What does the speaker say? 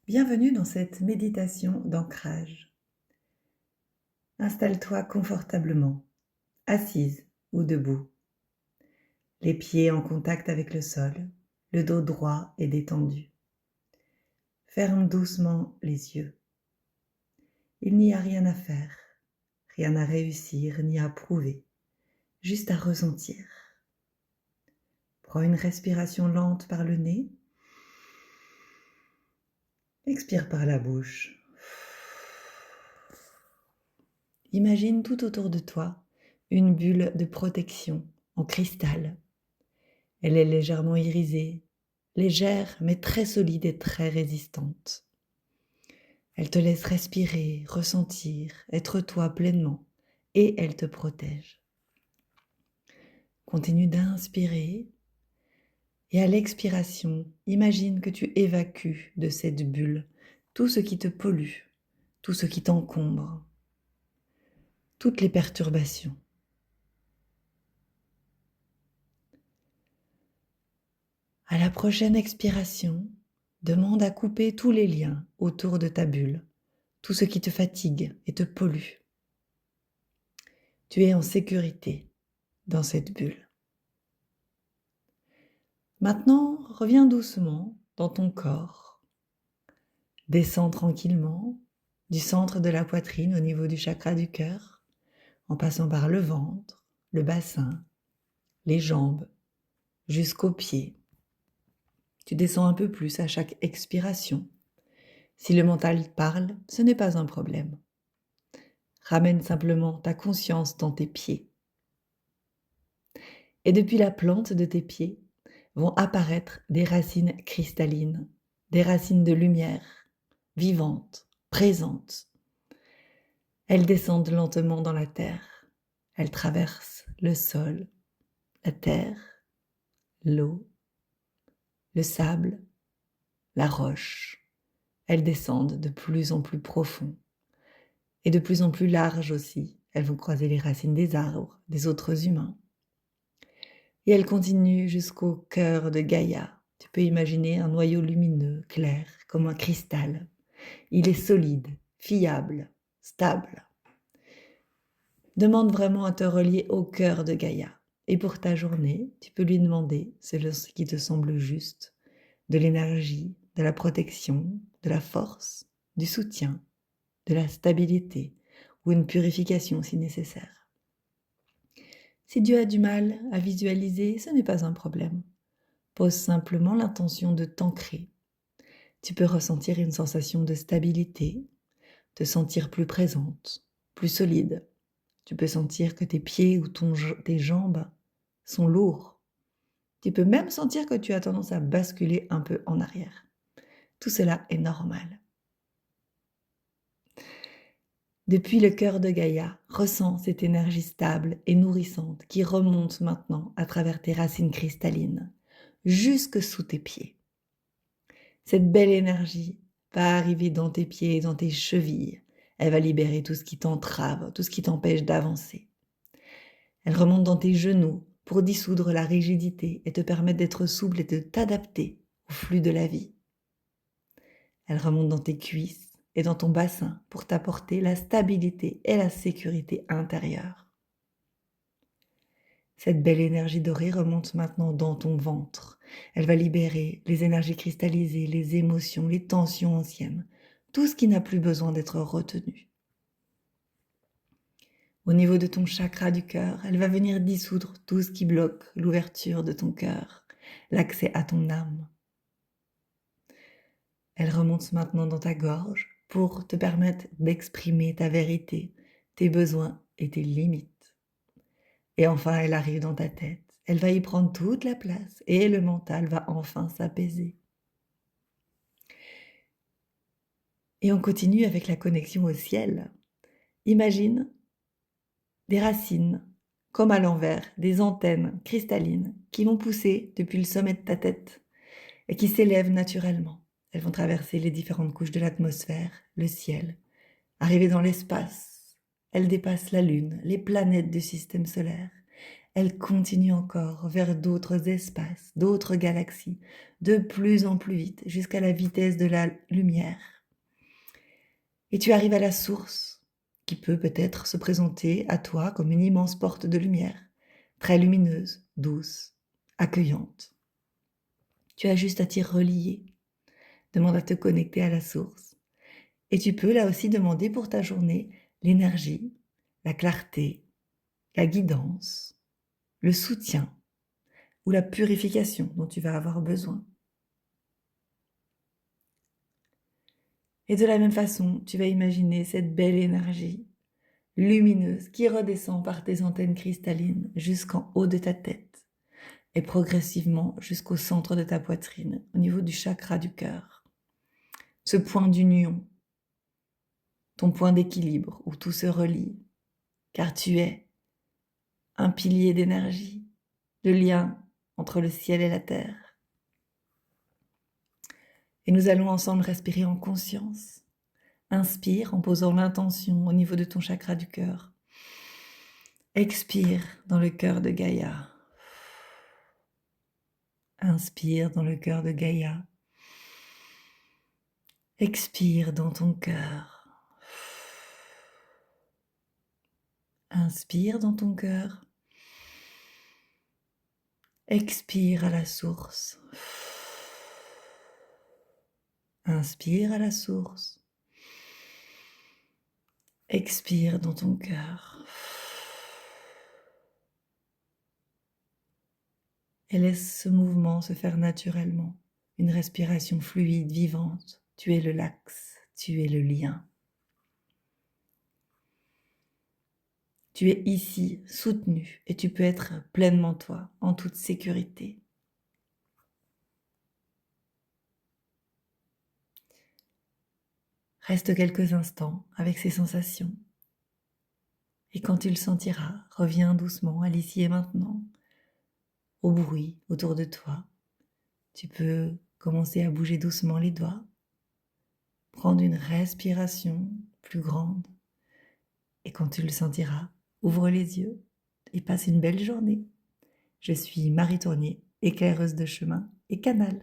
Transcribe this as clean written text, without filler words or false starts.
Bienvenue dans cette méditation d'ancrage. Installe-toi confortablement, assise ou debout. Les pieds en contact avec le sol, le dos droit et détendu. Ferme doucement les yeux. Il n'y a rien à faire, rien à réussir ni à prouver, juste à ressentir. Prends une respiration lente par le nez. Expire par la bouche. Imagine tout autour de toi une bulle de protection en cristal. Elle est légèrement irisée, légère mais très solide et très résistante. Elle te laisse respirer, ressentir, être toi pleinement et elle te protège. Continue d'inspirer et à l'expiration, imagine que tu évacues de cette bulle tout ce qui te pollue, tout ce qui t'encombre, toutes les perturbations. À la prochaine expiration, demande à couper tous les liens autour de ta bulle, tout ce qui te fatigue et te pollue. Tu es en sécurité dans cette bulle. Maintenant, reviens doucement dans ton corps. Descends tranquillement du centre de la poitrine au niveau du chakra du cœur, en passant par le ventre, le bassin, les jambes, jusqu'aux pieds. Tu descends un peu plus à chaque expiration. Si le mental parle, ce n'est pas un problème. Ramène simplement ta conscience dans tes pieds. Et depuis la plante de tes pieds vont apparaître des racines cristallines, des racines de lumière, vivantes, présentes. Elles descendent lentement dans la terre. Elles traversent le sol, la terre, l'eau, le sable, la roche. Elles descendent de plus en plus profond et de plus en plus large aussi. Elles vont croiser les racines des arbres, des autres humains. Et elles continuent jusqu'au cœur de Gaïa. Tu peux imaginer un noyau lumineux, clair, comme un cristal. Il est solide, fiable, stable. Demande vraiment à te relier au cœur de Gaïa. Et pour ta journée, tu peux lui demander ce qui te semble juste, de l'énergie, de la protection, de la force, du soutien, de la stabilité ou une purification si nécessaire. Si tu as du mal à visualiser, ce n'est pas un problème. Pose simplement l'intention de t'ancrer. Tu peux ressentir une sensation de stabilité, te sentir plus présente, plus solide. Tu peux sentir que tes pieds ou tes jambes sont lourds. Tu peux même sentir que tu as tendance à basculer un peu en arrière. Tout cela est normal. Depuis le cœur de Gaïa, ressens cette énergie stable et nourrissante qui remonte maintenant à travers tes racines cristallines, jusque sous tes pieds. Cette belle énergie va arriver dans tes pieds et dans tes chevilles. Elle va libérer tout ce qui t'entrave, tout ce qui t'empêche d'avancer. Elle remonte dans tes genoux pour dissoudre la rigidité et te permettre d'être souple et de t'adapter au flux de la vie. Elle remonte dans tes cuisses et dans ton bassin pour t'apporter la stabilité et la sécurité intérieure. Cette belle énergie dorée remonte maintenant dans ton ventre. Elle va libérer les énergies cristallisées, les émotions, les tensions anciennes, tout ce qui n'a plus besoin d'être retenu. Au niveau de ton chakra du cœur, elle va venir dissoudre tout ce qui bloque l'ouverture de ton cœur, l'accès à ton âme. Elle remonte maintenant dans ta gorge pour te permettre d'exprimer ta vérité, tes besoins et tes limites. Et enfin, elle arrive dans ta tête. Elle va y prendre toute la place et le mental va enfin s'apaiser. Et on continue avec la connexion au ciel. Imagine des racines, comme à l'envers, des antennes cristallines qui vont pousser depuis le sommet de ta tête et qui s'élèvent naturellement. Elles vont traverser les différentes couches de l'atmosphère, le ciel, arriver dans l'espace. Elles dépassent la Lune, les planètes du système solaire. elle continue encore vers d'autres espaces, d'autres galaxies, de plus en plus vite, jusqu'à la vitesse de la lumière. Et tu arrives à la source, qui peut peut-être se présenter à toi comme une immense porte de lumière, très lumineuse, douce, accueillante. Tu as juste à t'y relier. Demande à te connecter à la source. Et tu peux là aussi demander pour ta journée l'énergie, la clarté, la guidance, le soutien ou la purification dont tu vas avoir besoin. Et de la même façon, tu vas imaginer cette belle énergie lumineuse qui redescend par tes antennes cristallines jusqu'en haut de ta tête et progressivement jusqu'au centre de ta poitrine, au niveau du chakra du cœur. Ce point d'union, ton point d'équilibre où tout se relie, car tu es un pilier d'énergie, le lien entre le ciel et la terre. Et nous allons ensemble respirer en conscience. Inspire en posant l'intention au niveau de ton chakra du cœur. Expire dans le cœur de Gaïa. Inspire dans le cœur de Gaïa. Expire dans ton cœur. Inspire dans ton cœur. Expire à la source. Inspire à la source. Expire dans ton cœur. Et laisse ce mouvement se faire naturellement. Une respiration fluide, vivante. Tu es le l'axe, tu es le lien. Tu es ici, soutenu, et tu peux être pleinement toi, en toute sécurité. Reste quelques instants avec ces sensations. Et quand tu le sentiras, reviens doucement à l'ici et maintenant, au bruit autour de toi. Tu peux commencer à bouger doucement les doigts, prendre une respiration plus grande. Et quand tu le sentiras, ouvre les yeux et passe une belle journée. Je suis Marie Tournier, éclaireuse de chemin et canal.